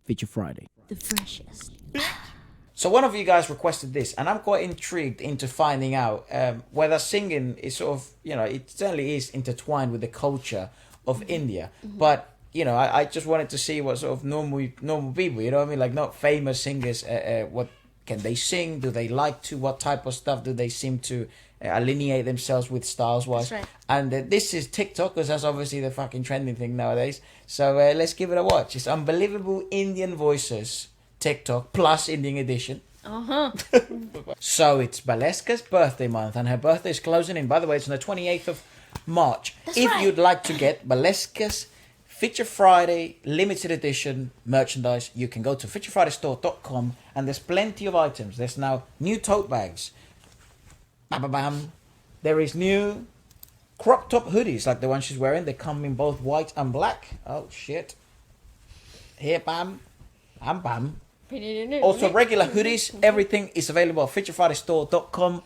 Feature Friday. The freshest. So one of you guys requested this, and I'm quite intrigued into finding out whether singing is sort of, it certainly is intertwined with the culture of India. But, I just wanted to see what sort of normal people, you know what I mean? Like not famous singers, what can they sing? Do they like to? What type of stuff do they seem to alienate themselves with styles-wise? That's right. And this is TikTok, because that's obviously the fucking trending thing nowadays. So let's give it a watch. It's Unbelievable Indian Voices TikTok plus Indian edition. So it's Waleska's birthday month, and her birthday is closing in. By the way, it's on the 28th of March. If you'd like to get Waleska's Feature Friday limited edition merchandise, you can go to featurefridaystore.com, and there's plenty of items. There's now new tote bags. Bam. There is new crop top hoodies like the one she's wearing. They come in both white and black. Oh shit. Here, bam. Bam. Also, regular hoodies, everything is available at featurefridaystore.com.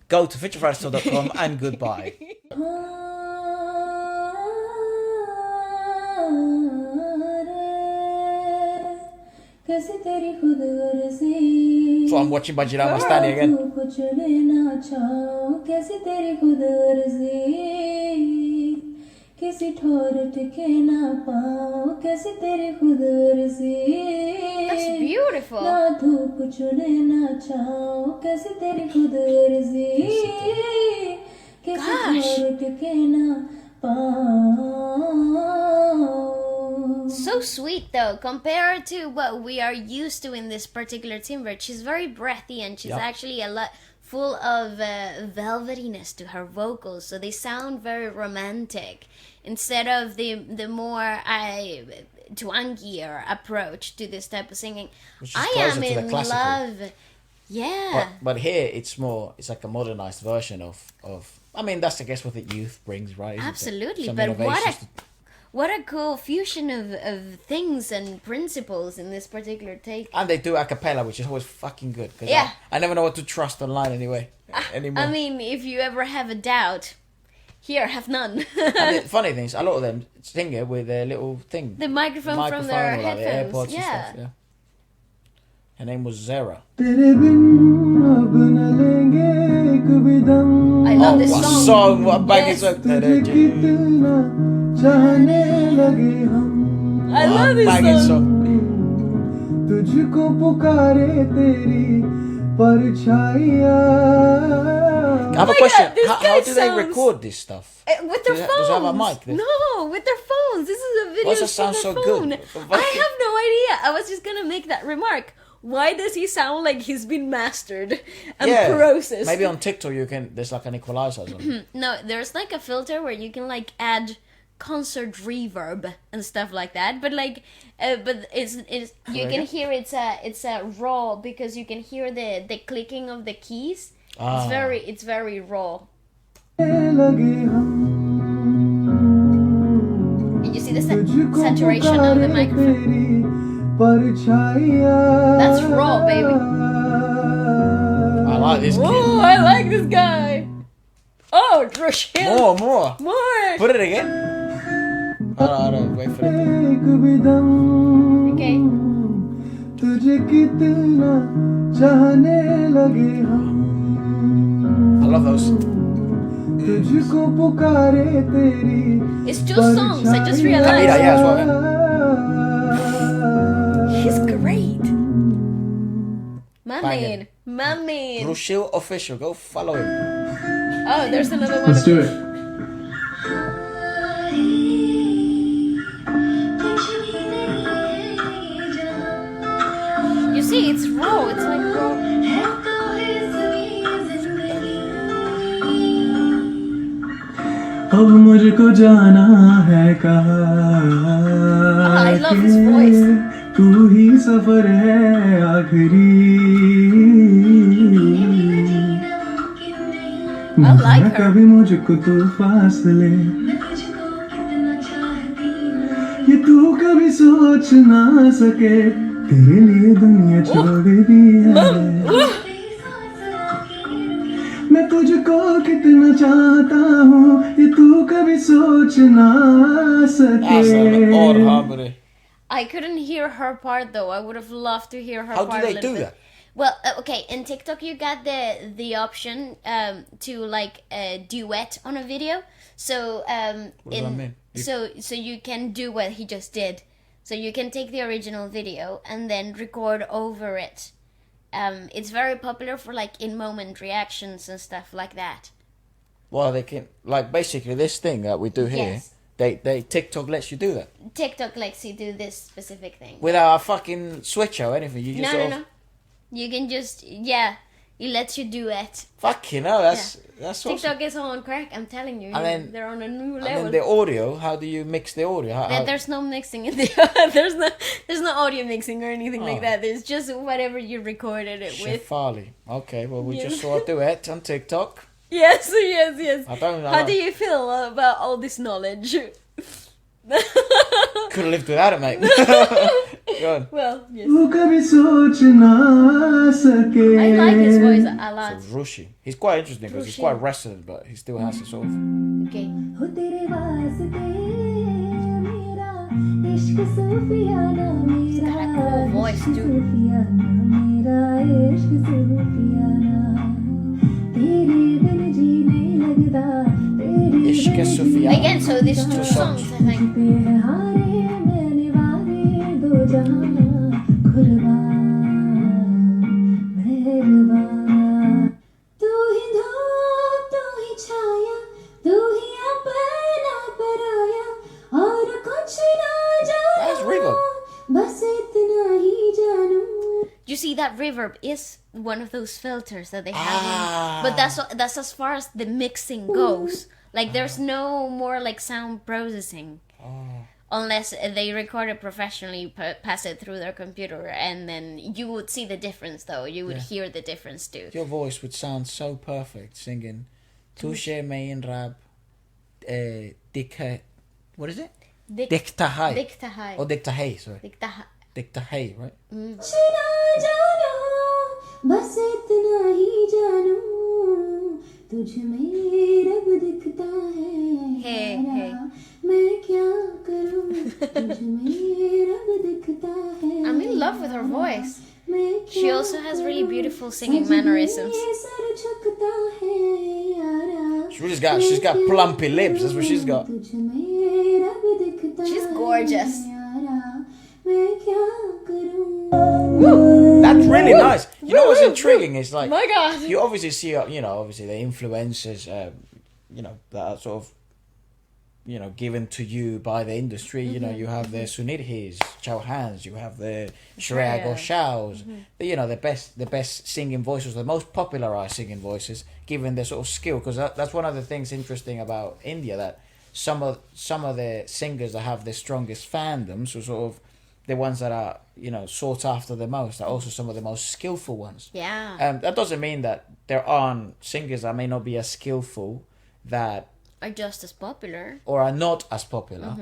Go to featurefridaystore.com and goodbye. So I'm watching Bajirama Mastani again. That's beautiful. So sweet though, compared to what we are used to in this particular timbre. She's very breathy, and she's actually a lot full of velvetiness to her vocals, so they sound very romantic instead of the more twangier approach to this type of singing. I am in love. Yeah. But here it's like a modernized version of I mean, that's I guess what the youth brings, right? Absolutely. But what a cool fusion of things and principles in this particular take. And they do a cappella, which is always fucking good. Cause I never know what to trust online anymore. I mean, if you ever have a doubt, here, have none. And the funny thing is, a lot of them sing it with a little thing. The microphone from their headphones. AirPods and stuff, yeah. Her name was Zara. I love this what song. Song. What a banging song. I love this song. I have a question. God, How do they record this stuff? With their phones. Does it have a mic? No, with their phones. This is a video. Why does it sound so good? I have no idea. I was just gonna make that remark. Why does he sound like he's been mastered and processed? Maybe on TikTok there's like an equalizer or something. No, there's like a filter where you can like add concert reverb and stuff like that. But like, but it's you can hear it's a raw, because you can hear the clicking of the keys. It's very raw. And you see the saturation of the microphone. That's raw, baby. I like this kid. Oh, I like this guy. Oh, Rochelle. More. Put it again. I don't wait for it. Okay. I love those. It's two songs, I just realized. Yeah, as well. He's great. My Banging. man. Rochelle Official, go follow him. Oh, there's another one. Let's do it. You see, it's raw. It's like raw. अब मुझको जाना है कहाँ I love his voice. तू ही सफर है आखिरी I like her. कभी मुझको तू फासले ये तू कभी सोच ना सके तेरे लिए दुनिया छोड़ दी है मैं तुझको कितना चाहता हूँ ये तू कभी सोच ना सके I couldn't hear her part though. I would have loved to hear her How part. do they do that? Well, okay, in TikTok you got the option to like duet on a video. So what does that mean? So you can do what he just did. So you can take the original video and then record over it. It's very popular for like in-moment reactions and stuff like that. Well, they can, like, basically this thing that we do here. Yes. They TikTok lets you do that TikTok lets you do this specific thing. without a fucking switch or anything. You just No. You can just it lets you duet. Fucking hell, that's awesome. TikTok is on crack. I'm telling you. And then they're on a new level. And then the audio. How do you mix the audio? There's no mixing in the there's no audio mixing or anything like that. There's just whatever you recorded it Chef with. Farley. Okay, well we just saw a duet on TikTok. Yes. I don't know. How do you feel about all this knowledge? Could have lived without it, mate. Go on. Well, yes. वो कभी सोच ना सके I like his voice a lot. So Rushi. He's quite interesting because he's quite resonant, but he still has a sort of. Okay. हो तेरे वास्ते मेरा इश्क सूफियाना He's got a cool voice too. सूफियाना मेरा इश्क सूफियाना तेरे बिन जी नहीं लगता तेरे Ishq Sufyan. Again, so these two songs, I think. पे हारे मैंने वारे दो जहां कुर्बान मेहरबान तू ही धूप तू ही छाया तू ही अपना पराया और कुछ ना That's reverb. जानूं बस इतना ही जानूं You see that reverb is one of those filters that they have, but that's as far as the mixing goes. Like there's no more like sound processing, unless they record it professionally, pass it through their computer, and then you would see the difference. Though you would hear the difference too. Your voice would sound so perfect singing Touche me in rap Dikta. What is it? Diktahai. Diktahai. Oh, Diktahai, sorry. Diktahai. Diktahai, right? कुछ ना जानूं बस इतना ही जानूं तुझ में रब दिखता है Hey, hey. मैं क्या करूं तुझ में रब दिखता है I'm in love with her voice. मैं She also has really beautiful singing mannerisms. Sir झुकता है यारा She's got plumpy lips. That's what she's got. तुझ में रब दिखता She's gorgeous. है यारा मैं क्या करूं That's really nice. You know what's intriguing is like My God. you obviously see, obviously the influencers, that are sort of, given to you by the industry. You know, you have the Sunidhis, Chauhans, you have the Shreya Ghoshal's, the best singing voices, the most popularized singing voices, given their sort of skill. Because that's one of the things interesting about India, that some of the singers that have the strongest fandoms, are sort of the ones that are, sought after the most, are also some of the most skillful ones. Yeah. That doesn't mean that there aren't singers that may not be as skillful that Are just as popular. or are not as popular.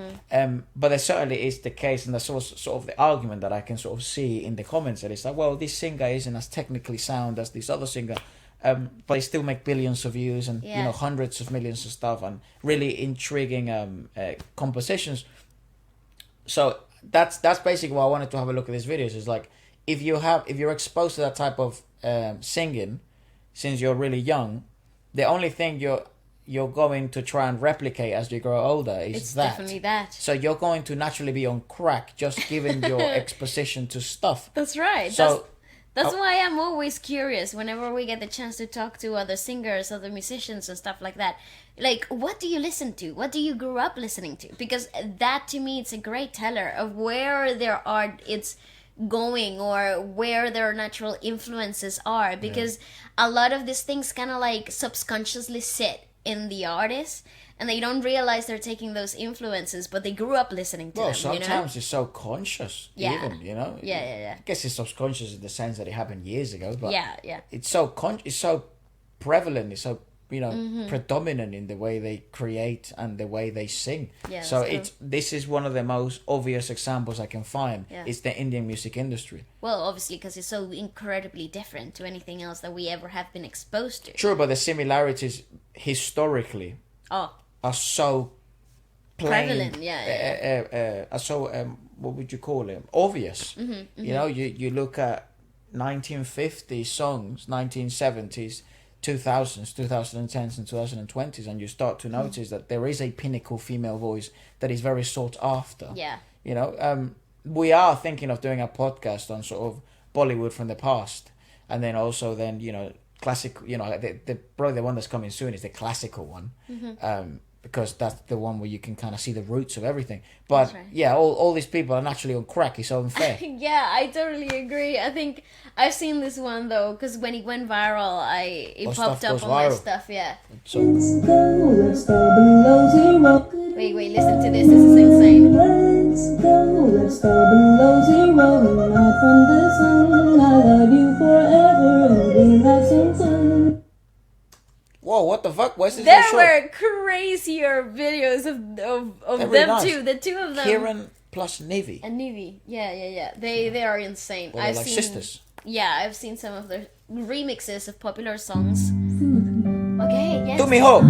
But there certainly is the case, and that's also sort of the argument that I can sort of see in the comments, that it's like, well, this singer isn't as technically sound as this other singer, but they still make billions of views and hundreds of millions of stuff, and really intriguing compositions. So that's basically why I wanted to have a look at these videos. Is like, if you're exposed to that type of singing since you're really young, the only thing you're going to try and replicate as you grow older is It's that. definitely that. So you're going to naturally be on crack just given your exposition to stuff. That's right. So That's why I'm always curious whenever we get the chance to talk to other singers, other musicians and stuff like that. Like, what do you listen to? What do you grow up listening to? Because that, to me, it's a great teller of where their art it's going or where their natural influences are. Because a lot of these things kind of like subconsciously sit in the artist, and they don't realize they're taking those influences, but they grew up listening to them. Sometimes it's so conscious, even, Yeah. I guess it's subconscious in the sense that it happened years ago, but Yeah. it's so it's so prevalent, it's so predominant in the way they create and the way they sing. Yeah, so that's this is one of the most obvious examples I can find. Yeah. It's the Indian music industry. Well, obviously, because it's so incredibly different to anything else that we ever have been exposed to. Sure, but the similarities historically are so plain, Prevalent, yeah. are so what would you call it? Obvious. You know, you look at 1950s songs, 1970s, 2000s, 2010s, and 2020s, and you start to notice that there is a pinnacle female voice that is very sought after. Yeah. You know, we are thinking of doing a podcast on sort of Bollywood from the past, and then also you know, classic. You know, probably the one that's coming soon is the classical one. Because that's the one where you can kind of see the roots of everything. But right. yeah, all these people are naturally on crack. It's unfair. Yeah, I totally agree. I think I've seen this one though, because when it went viral, it popped up on my stuff. Yeah. So wait, listen to this. This is insane. Let's go, let's go below zero. Not from the sun. I love you forever, and we have some fun. whoa, what the fuck? What's this? There were crazier videos of them nice. too. The two of them. Kieran plus Nivi. And Nivi. Yeah. They are insane. Well, they're like sisters. Yeah, I've seen some of their remixes of popular songs. Okay, yes. Do me ho!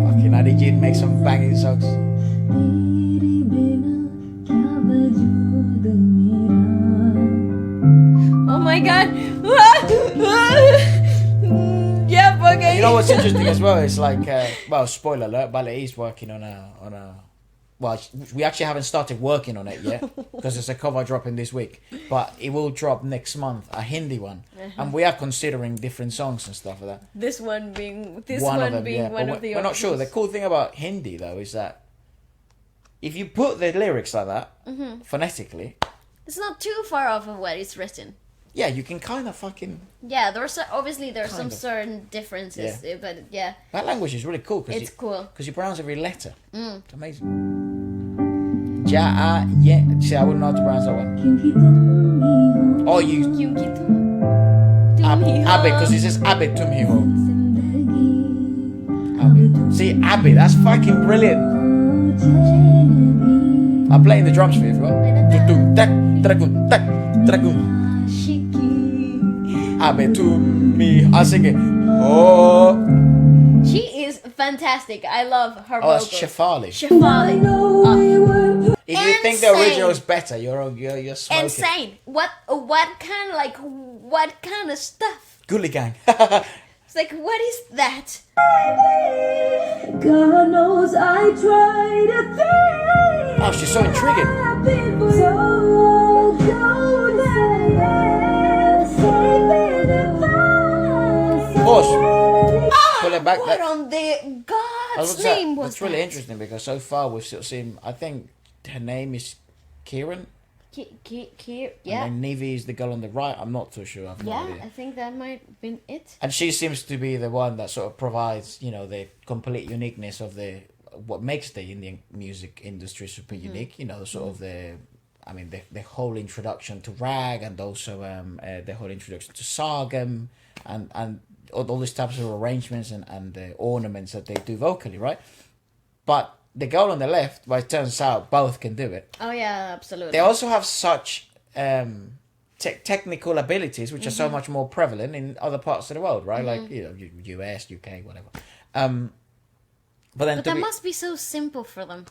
Fucking Arijit make some banging songs. Oh my god. Yep, okay. You know what's interesting as well? It's like, well, spoiler alert, Ballet is working on a. Well, we actually haven't started working on it yet because it's a cover dropping this week, but it will drop next month, a Hindi one, and we are considering different songs and stuff like that. This one being one of the We're not sure. The cool thing about Hindi though is that if you put the lyrics like that phonetically, it's not too far off of what it's written. Yeah, you can kind of fucking. Yeah, there's some certain differences, but yeah. That language is really cool. It's cool because you pronounce every letter. It's amazing. Ja, yeah. See, I wouldn't know how to pronounce that one. Oh, you. Abe, because it says Abe Tumhiho. Abe. See, Abe, that's fucking brilliant. I'm playing the drums for you if you want. Abe Tumi. I'll sing it. Oh. She is fantastic. I love her Oh, that's vocals. Shefali. Shefali. If you think the original is better, you're smoking. Insane. What kind of stuff? Gully Gang. It's like, what is that? God knows I tried to think. Oh, she's so intriguing. Pause. Pull it back. What on the God's name was That's really interesting because so far we've sort of seen. I think her name is Kieran. Yeah. And then Nivi is the girl on the right. I'm not too sure. I've no idea. I think that might have been it. And she seems to be the one that sort of provides, you know, the complete uniqueness of what makes the Indian music industry super unique. You know, sort of the whole introduction to rag and also the whole introduction to sargam and all these types of arrangements and the ornaments that they do vocally, right? But the girl on the left, well, it turns out both can do it. Oh yeah, absolutely. They also have such technical abilities, which are so much more prevalent in other parts of the world, right? Like, you know, US, UK, whatever. But that must be so simple for them.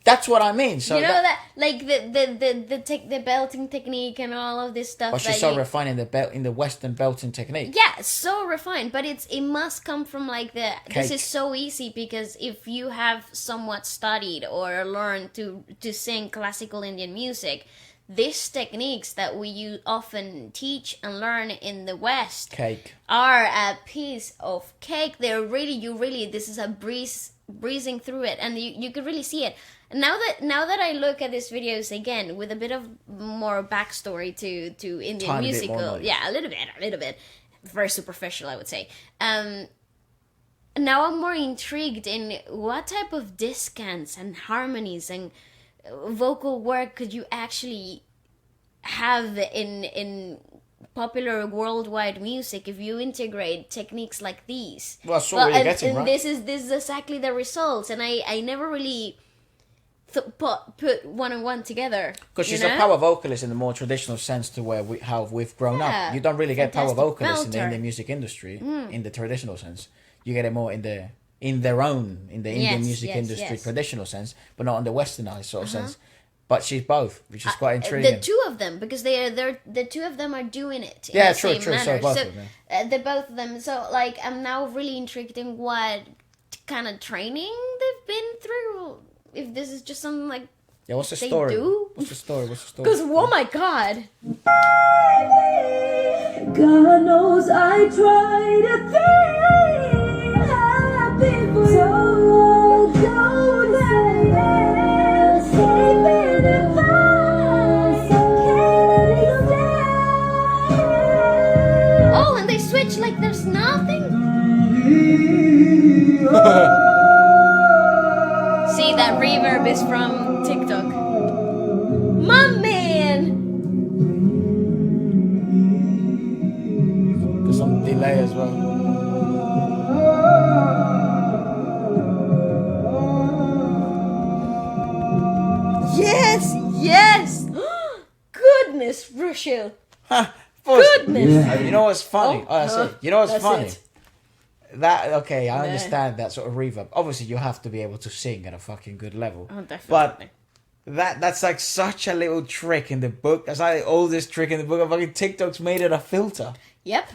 That's what I mean. So you know that like the belting technique and all of this stuff. But she's so refined in the Western belting technique. Yeah, so refined. But it must come from like the. Cake. This is so easy because if you have somewhat studied or learned to sing classical Indian music, these techniques that we often teach and learn in the West are a piece of cake. They're really this is a breezing through it, and you could really see it. Now that I look at these videos again with a bit of more backstory to Indian musical, a little bit, very superficial, I would say. Now I'm more intrigued in what type of discants and harmonies and vocal work could you actually have in popular worldwide music if you integrate techniques like these. Well, that's what we're getting, right? This is exactly the results, and I never really put one and one together. Because she's a power vocalist in the more traditional sense to how we've grown up. You don't really get power vocalists in the Indian music industry in the traditional sense. You get it more in the in their own, in the Indian Yes, music yes, industry yes. traditional sense, but not in the westernized sort of sense. But she's both, which is quite intriguing. The two of them, because the two of them are doing it in Yeah, the true, same true. manner. So both of them. The both of them. So like, I'm now really intrigued in what kind of training they've been through. If this is just something like Yeah, what's the they story? do. What's the story? Because oh my god. God knows I tried to be happy for you. Don't save it if I can't stay. Oh, and they switch like there's nothing. See, that reverb is from TikTok. My man. There's some delay as well. Yes, yes. Goodness, Rochelle. Goodness. You know what's funny? Oh, That's it. You know what's that's funny? it. That okay, I Nah. understand that sort of reverb. Obviously, you have to be able to sing at a fucking good level. Oh, definitely. But that's like such a little trick in the book. That's like the oldest trick in the book. Fucking TikTok's made it a filter. Yep.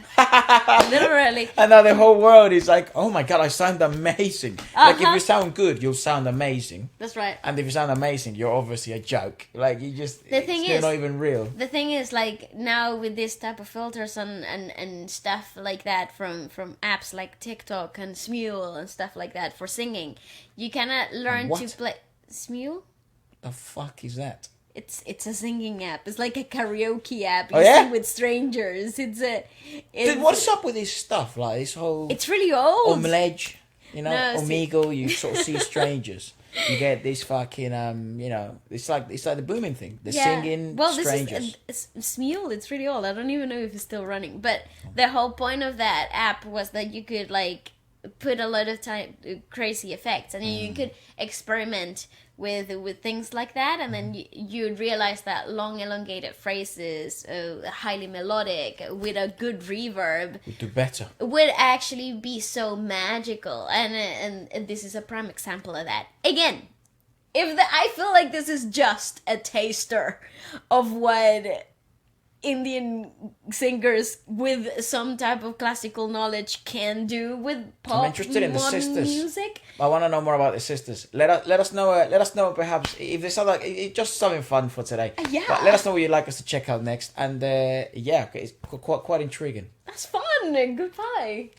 Literally. And now the whole world is like, oh my god, I sound amazing. Like if Uh-huh. you sound good, you'll sound amazing. That's right. And if you sound amazing, you're obviously a joke. Like you just The thing you're is- not even real. The thing is, like, now with this type of filters and stuff like that from apps like TikTok and Smule and stuff like that for singing, you cannot learn What? to play Smule. The fuck is that? It's a singing app. It's like a karaoke app. You Oh, yeah? sing with strangers. Dude, What's up with this stuff? Like this whole It's really old. Omeledge, you know, No, Omegle, you sort of see strangers. You get this fucking you know, it's like the booming thing. The singing strangers. This is Smule. It's really old. I don't even know if it's still running. But the whole point of that app was that you could like put a lot of crazy effects, and then you could experiment with things like that, and then you'd realize that long elongated phrases, highly melodic with a good reverb, We do better. would actually be so magical, and this is a prime example of that. Again, I feel like this is just a taster of what Indian singers with some type of classical knowledge can do with pop, interested in the modern sisters. music. I want to know more about the sisters. Let us know. Let us know perhaps if there's something just something fun for today. Yeah. But let us know what you'd like us to check out next. And yeah, it's quite intriguing. That's fun. Goodbye.